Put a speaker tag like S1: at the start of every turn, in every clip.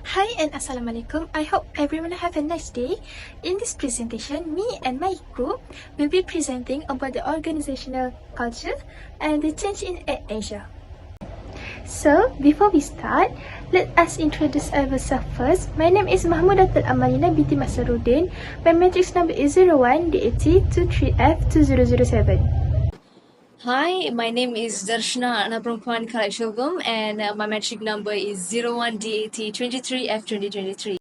S1: Hi and Assalamualaikum. I hope everyone have a nice day. In this presentation, me and my group will be presenting about the organizational culture and the change in Asia. So, before we start, let us introduce ourselves first. My name is MAHMUDATUL AMALINA binti MASDARUDDin. My matrix number is 01 DAT 23F 2007.
S2: Hi, my name is Darshana'a from KALACHILVAM and my matric number is 01DAT 23F2023.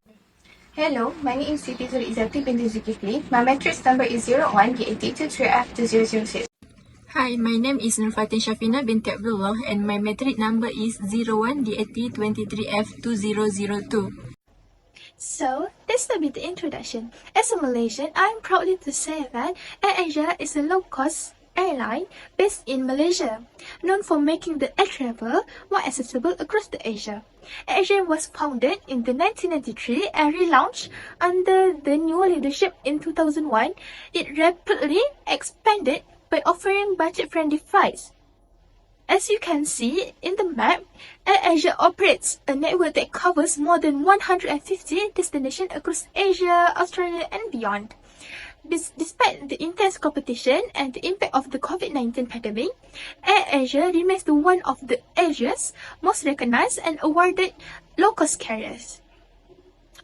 S3: Hello, my name is SITI IZZATI binti ZULKIFLI. My matrix number is 01 DAT 23F2006.
S4: Hi, my name is SYAFINA binti ABDULLAH and my matric number is 01 DAT 23F2002.
S1: So, let's start with the introduction. As a Malaysian, I'm proud to say that AirAsia is a low-cost airline based in Malaysia, known for making the air travel more accessible across the Asia. AirAsia was founded in the 1993 and relaunched under the new leadership in 2001. It rapidly expanded by offering budget-friendly flights. As you can see in the map, AirAsia operates a network that covers more than 150 destinations across Asia, Australia, and beyond. Despite the intense competition and the impact of the COVID-19 pandemic, AirAsia remains one of the Asia's most recognized and awarded low-cost carriers.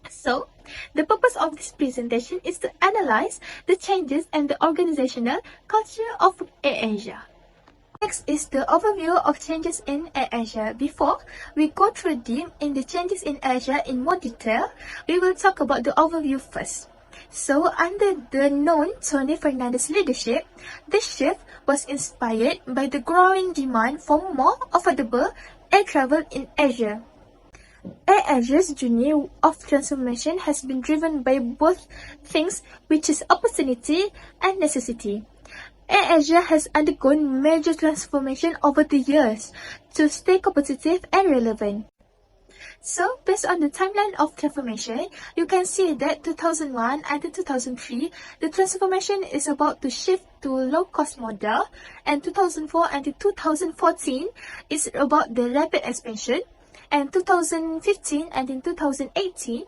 S1: So, the purpose of this presentation is to analyze the changes and the organizational culture of AirAsia. Next is the overview of changes in AirAsia. Before we go through deep in the changes in Asia in more detail, we will talk about the overview first. So, under the known Tony Fernandez leadership, this shift was inspired by the growing demand for more affordable air travel in Asia. AirAsia's journey of transformation has been driven by both things, which is opportunity and necessity. AirAsia has undergone major transformation over the years to stay competitive and relevant. So, based on the timeline of transformation, you can see that 2001 and 2003, the transformation is about to shift to low-cost model, and 2004 and 2014 is about the rapid expansion, and 2015 and in 2018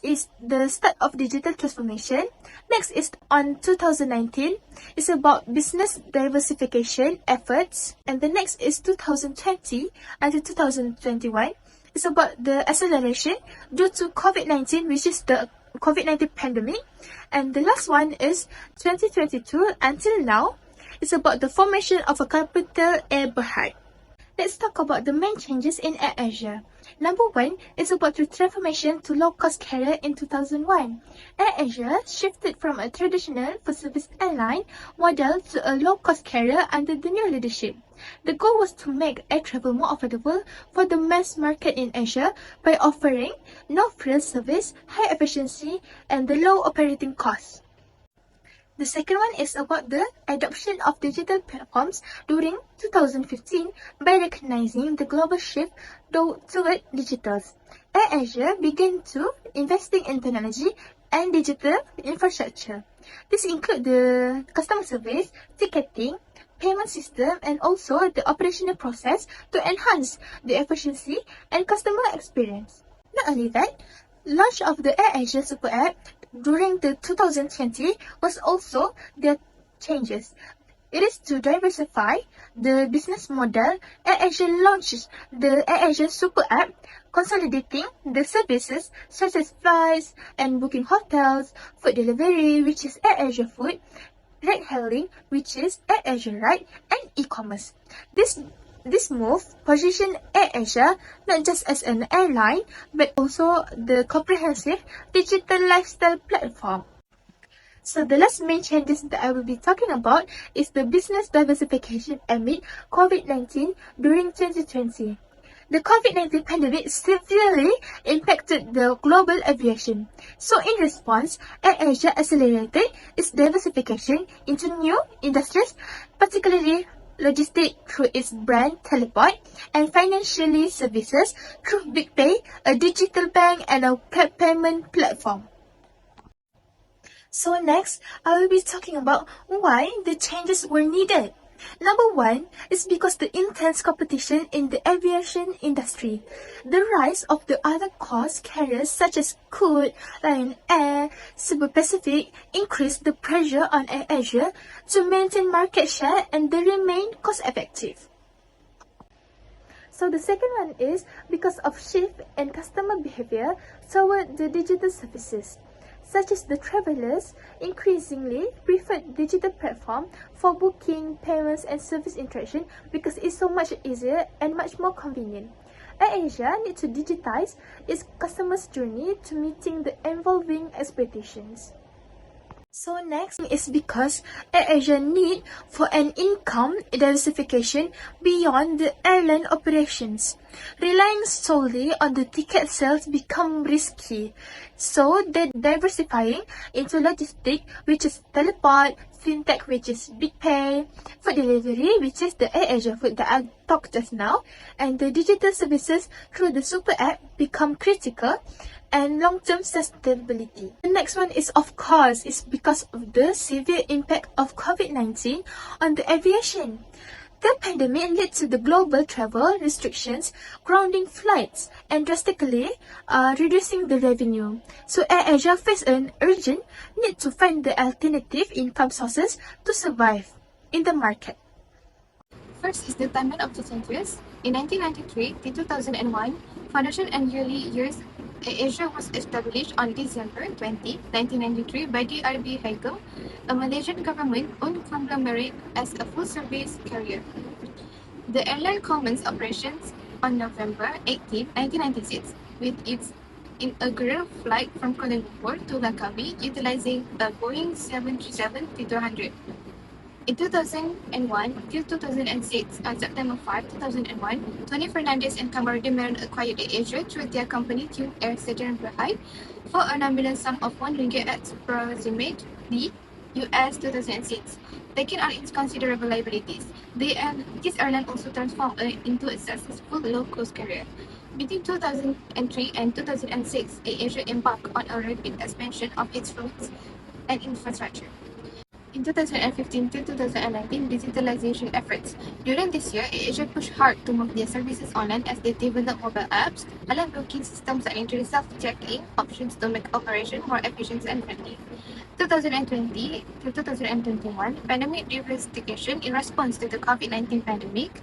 S1: is the start of digital transformation. Next is on 2019, it's about business diversification efforts, and the next is 2020 and 2021. It's about the acceleration due to COVID-19, which is the COVID-19 pandemic. And the last one is 2022 until now. It's about the formation of a capital air berhad. Let's talk about the main changes in AirAsia. Number one is about the transformation to low-cost carrier in 2001. AirAsia shifted from a traditional full-service airline model to a low-cost carrier under the new leadership. The goal was to make air travel more affordable for the mass market in Asia by offering no-frills service, high efficiency, and the low operating costs. The second one is about the adoption of digital platforms during 2015 by recognizing the global shift toward digitals. AirAsia began to investing in technology and digital infrastructure. This includes the customer service, ticketing, payment system, and also the operational process to enhance the efficiency and customer experience. Not only that, launch of the AirAsia Super App during the 2020 was also the changes. It is to diversify the business model. AirAsia launches the AirAsia Super App, consolidating the services such as flights and booking hotels, food delivery, which is AirAsia Food, ride-hailing, which is AirAsia Ride, and e-commerce. This move positioned AirAsia not just as an airline, but also the comprehensive digital lifestyle platform. So the last main changes that I will be talking about is the business diversification amid COVID-19 during 2020. The COVID-19 pandemic severely impacted the global aviation. So in response, AirAsia accelerated its diversification into new industries, particularly logistics through its brand Teleport, and financially services through BigPay, a digital bank and a payment platform. So next, I will be talking about why the changes were needed. Number one is because the intense competition in the aviation industry. The rise of the other cost carriers such as Scoot, Lion Air, Super Pacific increased the pressure on AirAsia to maintain market share and they remain cost effective. So the second one is because of shift in customer behavior toward the digital services, such as the travelers increasingly prefer digital platform for booking, payments and service interaction because it's so much easier and much more convenient. AirAsia needs to digitize its customers' journey to meeting the evolving expectations. So next is because AirAsia need for an income diversification beyond the airline operations. Relying solely on the ticket sales become risky. So they're diversifying into logistics, which is teleport, fintech, which is BigPay, food delivery, which is the AirAsia food that I talked just now, and the digital services through the super app become critical and long-term sustainability. The next one is of course is because of the severe impact of COVID-19 on the aviation. The pandemic led to the global travel restrictions, grounding flights, and drastically reducing the revenue. So AirAsia faced an urgent need to find the alternative income sources to survive in the market.
S3: First is the timeline of the census. In 1993 to 2001, financial and yearly years, AirAsia was established on December 20, 1993 by DRB Hagem, a Malaysian government-owned conglomerate, as a full-service carrier. The airline commenced operations on November 18, 1996, with its inaugural flight from Kuala Lumpur to Langkawi utilizing a Boeing 737-200. In 2001 till 2006, on September 5, 2001, Tony Fernandez and Kamaruddin acquired AirAsia through their company Tune Air Sajan Berhad for a nominal sum of RM1 at approximately US 2006. Taking on its considerable liabilities, this airline also transformed into a successful low-cost carrier. Between 2003 and 2006, AirAsia embarked on a rapid expansion of its routes and infrastructure. In 2015 to 2019, digitalization efforts. During this year, AirAsia pushed hard to move their services online as they developed mobile apps, airline booking systems, and introduced self-check-in options to make operation more efficient and friendly. 2020 to 2021, pandemic diversification. In response to the COVID-19 pandemic,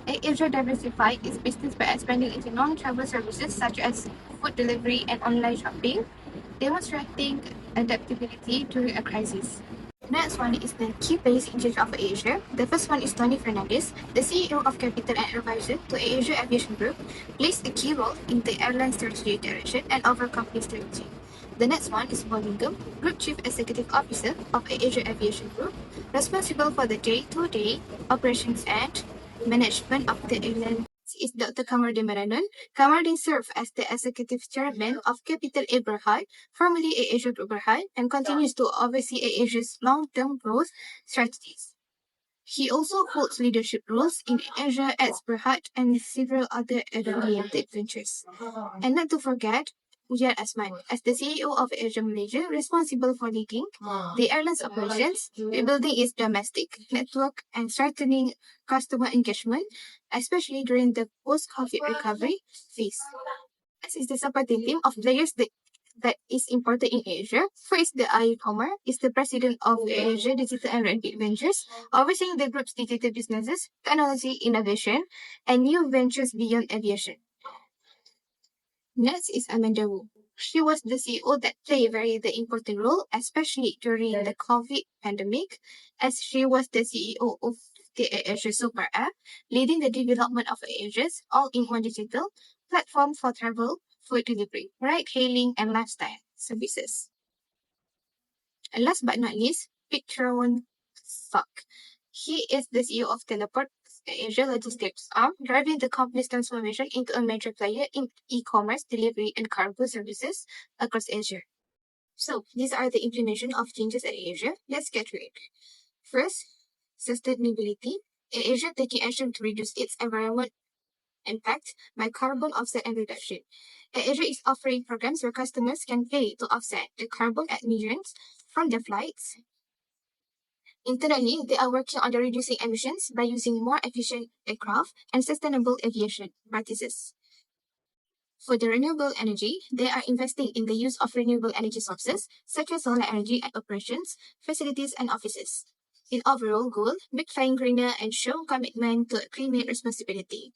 S3: AirAsia diversified its business by expanding into non-travel services such as food delivery and online shopping, demonstrating adaptability during a crisis. Next one is the key players in charge of AirAsia. The first one is Tony Fernandez, the CEO of Capital and advisor to AirAsia Aviation Group, plays a key role in the airline strategy direction and overall company strategy. The next one is Bollingham, Group Chief Executive Officer of AirAsia Aviation Group, responsible for the day-to-day operations and management of the airline. Is Dr. Kamaruddin Maranon. Kamaruddin served as the Executive Chairman of Capital Air Berhad, formerly AirAsia Group Berhad, and continues to oversee AirAsia's long-term growth strategies. He also holds leadership roles in AirAsia at Berhad and several other airline-related ventures. And not to forget, Ujad Asman, as the CEO of AirAsia Malaysia, responsible for leading the airline's operations, rebuilding its domestic network, and strengthening customer engagement, especially during the post-COVID recovery phase. This is the supporting team of players that is important in AirAsia. First, the Ayu Komar is the president of AirAsia Digital and Rapid Ventures, overseeing the group's digital businesses, technology innovation, and new ventures beyond aviation. Next is Amanda Wu. She was the CEO that played the important role, especially during the COVID pandemic, as she was the CEO of the AirAsia Super App, leading the development of AirAsia's all-in-one digital platform for travel, food delivery, ride-hailing, and lifestyle services. And last but not least, Pitron Sok. He is the CEO of Teleport Asia Logistics arm, driving the company's transformation into a major player in e-commerce, delivery, and cargo services across Asia. So, these are the implementation of changes at AirAsia. Let's get to it. First, sustainability. AirAsia taking action to reduce its environmental impact by carbon offset and reduction. AirAsia is offering programs where customers can pay to offset the carbon emissions from their flights Internally, they are working on reducing emissions by using more efficient aircraft and sustainable aviation practices. For the renewable energy, they are investing in the use of renewable energy sources such as solar energy at operations, facilities, and offices. In overall goal, make flying greener and show commitment to climate responsibility.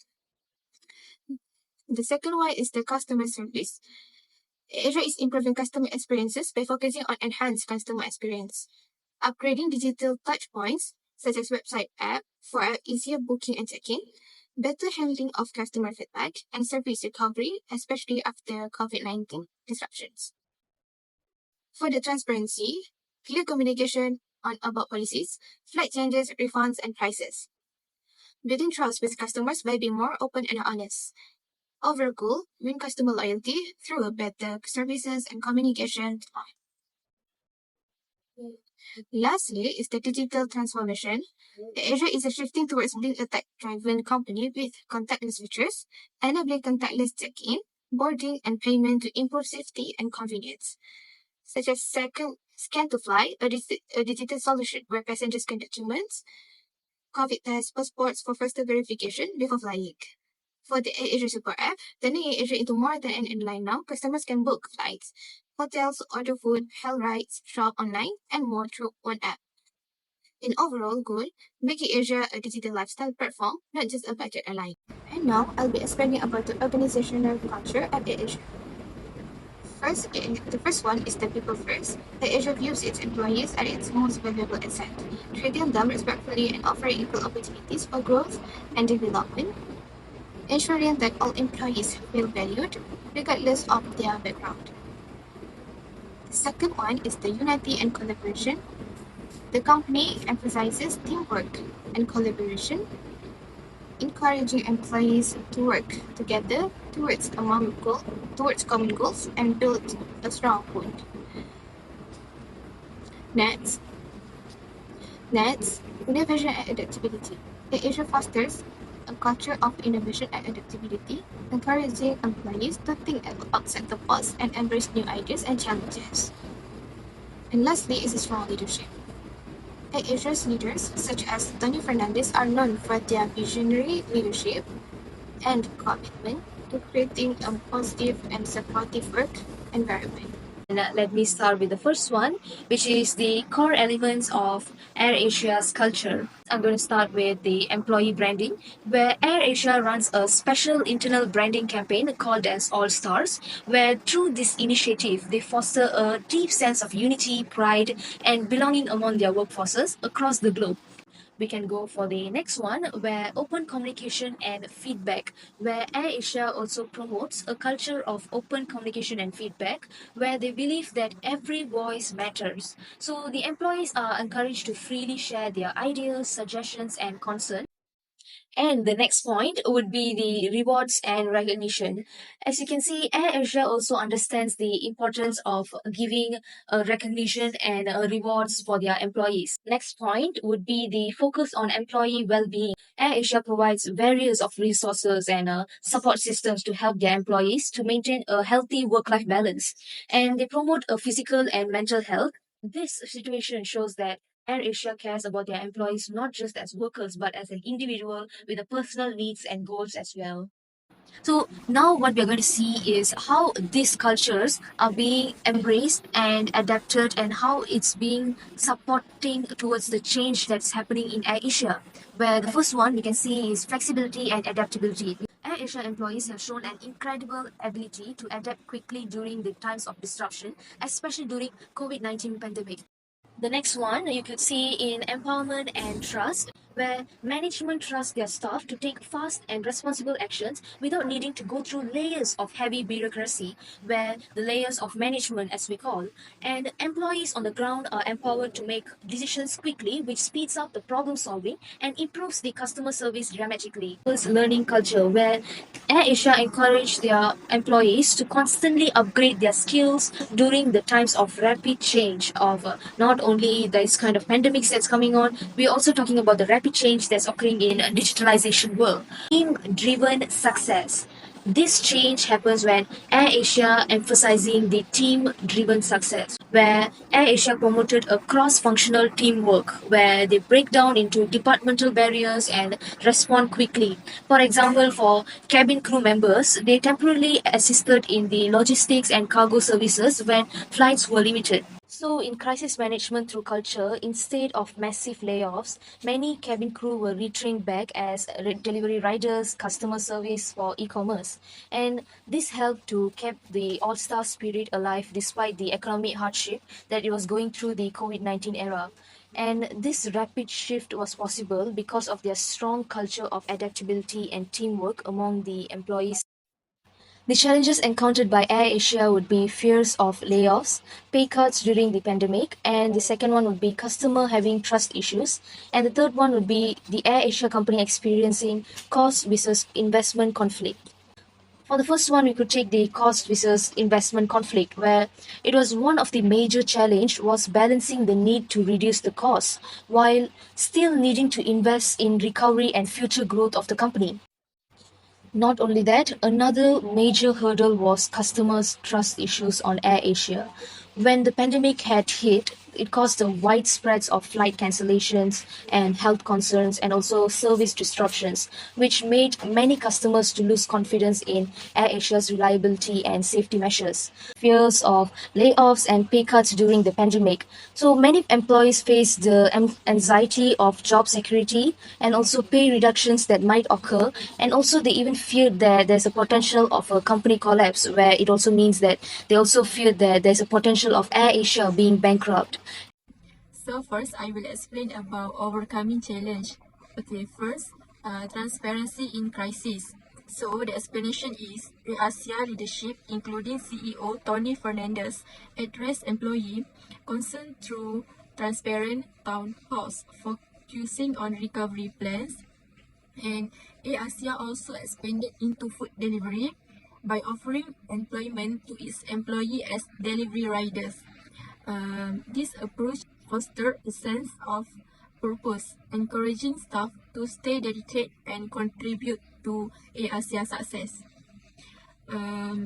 S3: The second one is the customer service. AirAsia is improving customer experiences by focusing on enhanced customer experience, upgrading digital touchpoints such as website app for easier booking and check-in, better handling of customer feedback, and service recovery, especially after COVID-19 disruptions. For the transparency, clear communication about policies, flight changes, refunds, and prices. Building trust with customers by being more open and honest. Overall goal, win customer loyalty through better services and communication. Lastly is the digital transformation. AirAsia is shifting towards being a tech-driven company with contactless features, enabling contactless check-in, boarding, and payment to improve safety and convenience, such as scan to fly, a digital solution where passengers can documents, COVID test passports for faster verification before flying. For the AirAsia Super App, turning AirAsia into more than an airline now, customers can book flights, hotels, order food, hail rides, shop online, and more through one app. In overall goal, making AirAsia a digital lifestyle platform, not just a budget airline. And now, I'll be explaining about the organizational culture at AirAsia. The first one is the people first. AirAsia views its employees as its most valuable asset, treating them respectfully and offering equal opportunities for growth and development, ensuring that all employees feel valued regardless of their background. The second one is the unity and collaboration. The company emphasizes teamwork and collaboration, encouraging employees to work together towards common goals and build a strong bond. Next, innovation and adaptability. AirAsia fosters a culture of innovation and adaptability, encouraging employees to think outside the box and embrace new ideas and challenges. And lastly is a strong leadership. AirAsia's leaders, such as Tony Fernandez, are known for their visionary leadership and commitment to creating a positive and supportive work environment.
S2: And let me start with the first one, which is the core elements of AirAsia's culture. I'm going to start with the employee branding, where AirAsia runs a special internal branding campaign called as All Stars, where through this initiative, they foster a deep sense of unity, pride, and belonging among their workforces across the globe. We can go for the next one, where open communication and feedback, where AirAsia also promotes a culture of open communication and feedback, where they believe that every voice matters. So the employees are encouraged to freely share their ideas, suggestions, and concerns. And the next point would be the rewards and recognition. As you can see, AirAsia also understands the importance of giving recognition and rewards for their employees. Next point would be the focus on employee well-being. AirAsia provides various of resources and support systems to help their employees to maintain a healthy work-life balance. And they promote a physical and mental health. This situation shows that AirAsia cares about their employees not just as workers but as an individual with a personal needs and goals as well. So now what we're going to see is how these cultures are being embraced and adapted and how it's being supporting towards the change that's happening in AirAsia. Where the first one we can see is flexibility and adaptability. AirAsia employees have shown an incredible ability to adapt quickly during the times of disruption, especially during COVID-19 pandemic. The next one you could see in empowerment and trust, where management trusts their staff to take fast and responsible actions without needing to go through layers of heavy bureaucracy, where the layers of management, as we call, and employees on the ground are empowered to make decisions quickly, which speeds up the problem solving and improves the customer service dramatically. Learning culture, where AirAsia encourage their employees to constantly upgrade their skills during the times of rapid change of not only this kind of pandemics that's coming on, we're also talking about the rapid change that's occurring in a digitalization world. Team-driven success. This change happens when AirAsia emphasizing the team-driven success, where AirAsia promoted a cross-functional teamwork, where they break down into departmental barriers and respond quickly. For example, for cabin crew members, they temporarily assisted in the logistics and cargo services when flights were limited. So, in crisis management through culture, instead of massive layoffs, many cabin crew were retrained back as delivery riders, customer service for e-commerce, and this helped to keep the all-star spirit alive despite the economic hardship that it was going through the COVID-19 era. And this rapid shift was possible because of their strong culture of adaptability and teamwork among the employees. The challenges encountered by AirAsia would be fears of layoffs, pay cuts during the pandemic, and the second one would be customer having trust issues, and the third one would be the AirAsia company experiencing cost versus investment conflict. For the first one, we could take the cost versus investment conflict, where it was one of the major challenge was balancing the need to reduce the cost while still needing to invest in recovery and future growth of the company. Not only that, another major hurdle was customers' trust issues on AirAsia. When the pandemic had hit, it caused a widespread of flight cancellations and health concerns and also service disruptions, which made many customers to lose confidence in AirAsia's reliability and safety measures. Fears of layoffs and pay cuts during the pandemic. So many employees faced the anxiety of job security and also pay reductions that might occur, and also they even feared that there's a potential of a company collapse, where it also means that they also feared that there's a potential of AirAsia being bankrupt.
S4: So first, I will explain about overcoming challenge. Okay, first, transparency in crisis. So the explanation is AirAsia leadership, including CEO Tony Fernandez, addressed employee concern through transparent town halls, focusing on recovery plans. And AirAsia also expanded into food delivery by offering employment to its employees as delivery riders. This approach fosters a sense of purpose, encouraging staff to stay dedicated and contribute to AirAsia's success.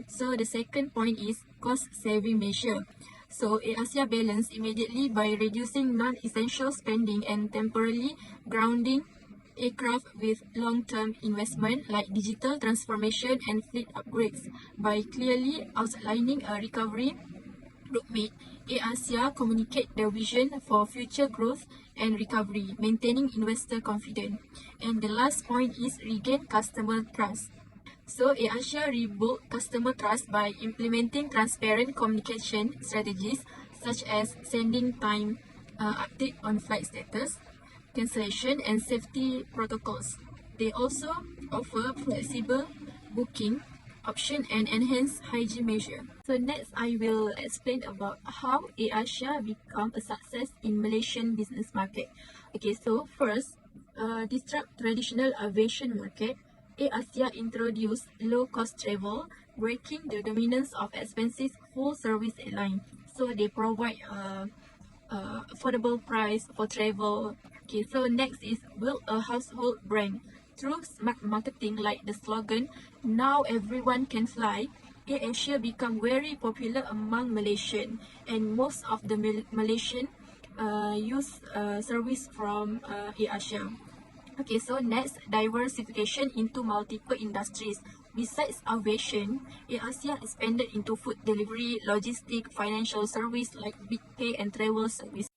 S4: So the second point is cost-saving measure. So AirAsia balanced immediately by reducing non-essential spending and temporarily grounding aircraft with long-term investment like digital transformation and fleet upgrades. By clearly outlining a recovery roadmap, AirAsia communicate the vision for future growth and recovery, maintaining investor confidence. And the last point is regain customer trust. So AirAsia rebuilt customer trust by implementing transparent communication strategies such as sending time update on flight status, cancellation and safety protocols. They also offer flexible booking option and enhanced hygiene measure. So next, I will explain about how AirAsia become a success in Malaysian business market. Okay, so first, disrupt traditional aviation market. AirAsia introduced low-cost travel, breaking the dominance of expensive full-service airline. So they provide affordable price for travel. Okay, so next is build a household brand. Through smart marketing like the slogan, "Now everyone can fly," AirAsia become very popular among Malaysian, and most of the Malaysian use service from AirAsia. Okay, so next, diversification into multiple industries. Besides aviation, AirAsia expanded into food delivery, logistics, financial service like big pay and travel service.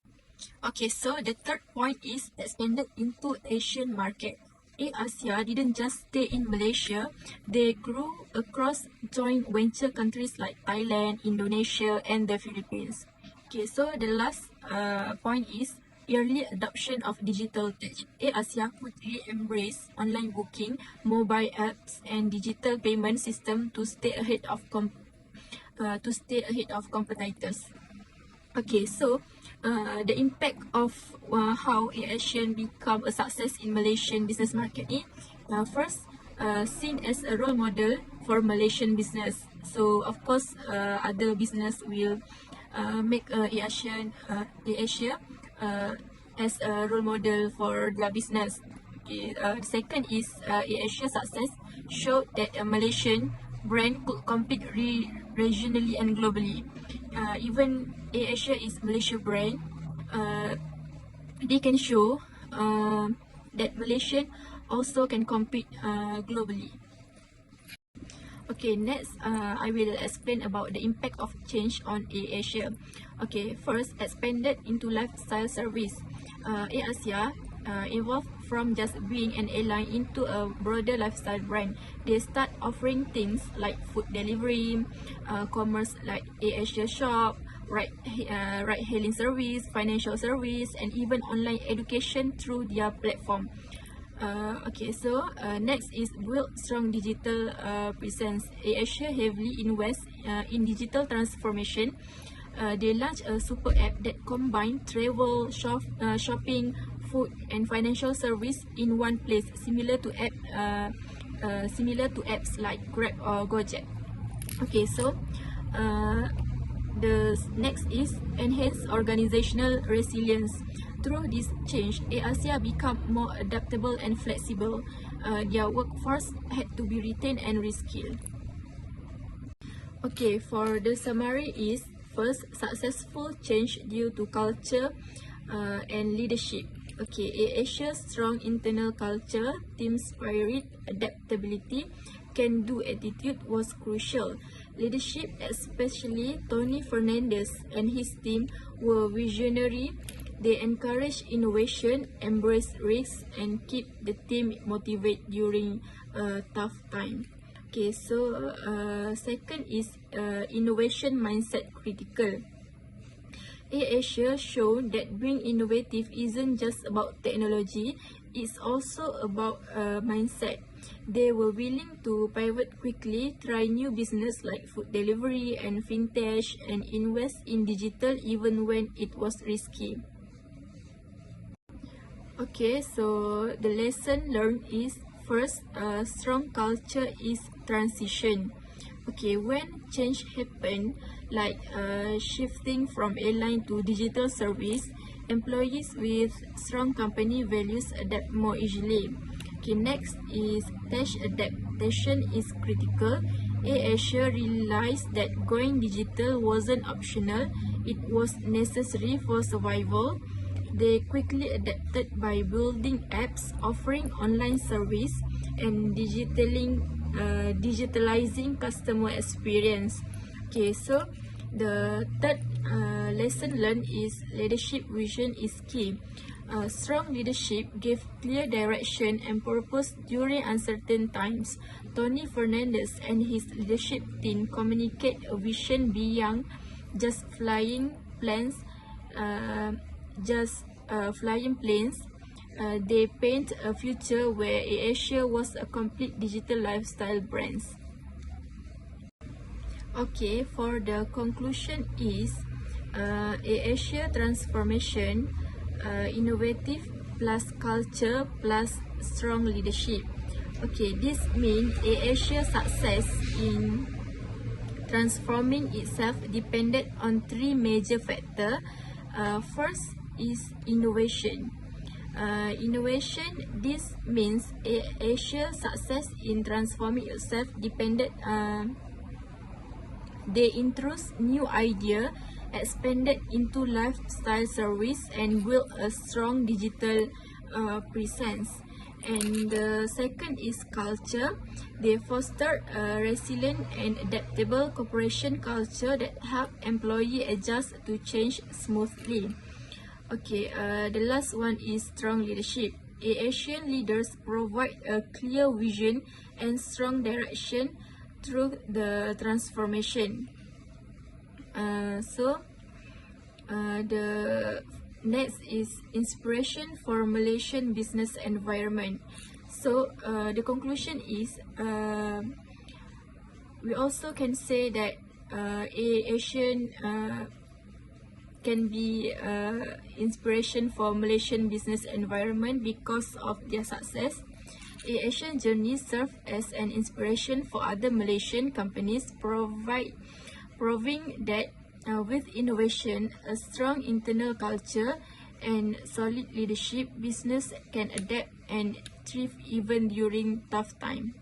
S4: Okay, so the third point is expanded into Asian market. AirAsia didn't just stay in Malaysia, they grew across joint venture countries like Thailand, Indonesia, and the Philippines. Okay, so the last point is early adoption of digital tech. AirAsia quickly embraced online booking, mobile apps, and digital payment system to stay ahead of competitors. Okay, so the impact of how AirAsia become a success in Malaysian business market is first, seen as a role model for Malaysian business. So of course, other business will make AirAsia as a role model for their business. Okay, the second is Airasia success showed that a Malaysian brand could compete regionally and globally. Even Airasia is Malaysia brand, they can show that Malaysian also can compete globally. Okay, next I will explain about the impact of change on Airasia. Okay, first, expanded into lifestyle service. Airasia evolved from just being an airline into a broader lifestyle brand. They start offering things like food delivery, commerce like Airasia Shop, ride-hailing service, financial service, and even online education through their platform. Next is build strong digital presence. Airasia heavily invest in digital transformation. They launched a super app that combined travel, shopping, food, and financial service in one place, similar to apps like Grab or Gojek. The next is enhance organizational resilience. Through this change, Airasia become more adaptable and flexible. Their workforce had to be retained and reskilled. Okay, for the summary is, first, successful change due to culture and leadership. Okay, Airasia's strong internal culture, team spirit, adaptability, can-do attitude was crucial. Leadership, especially Tony Fernandez and his team, were visionary. They encourage innovation, embrace risks, and keep the team motivated during a tough time. Okay, second is innovation mindset critical. Airasia showed that being innovative isn't just about technology, it's also about mindset. They were willing to pivot quickly, try new business like food delivery and fintech, and invest in digital even when it was risky. Okay, so the lesson learned is, first, strong culture is transition. Okay, when change happen, like shifting from airline to digital service, employees with strong company values adapt more easily. Okay, next is tech adaptation is critical. Airasia realized that going digital wasn't optional, it was necessary for survival. They quickly adapted by building apps, offering online service, and digitalizing customer experience. Okay, so the third lesson learned is leadership vision is key. Strong leadership gave clear direction and purpose during uncertain times. Tony Fernandez and his leadership team communicate a vision beyond just flying planes. They paint a future where Airasia was a complete digital lifestyle brand. Okay, for the conclusion is Airasia transformation, innovative plus culture plus strong leadership. Okay, this means Airasia's success in transforming itself depended on three major factors. First is innovation. This means Airasia's success in transforming itself depended they introduced new idea, expanded into lifestyle service, and built a strong digital presence. And the second is culture. They fostered a resilient and adaptable cooperation culture that helped employees adjust to change smoothly. Okay, the last one is strong leadership. Asian leaders provide a clear vision and strong direction through the transformation. The next is inspiration for Malaysian business environment. So the conclusion is we also can say that Asian can be inspiration for Malaysian business environment because of their success. Asian journey serve as an inspiration for other Malaysian companies, proving that with innovation, a strong internal culture, and solid leadership, business can adapt and thrive even during tough time.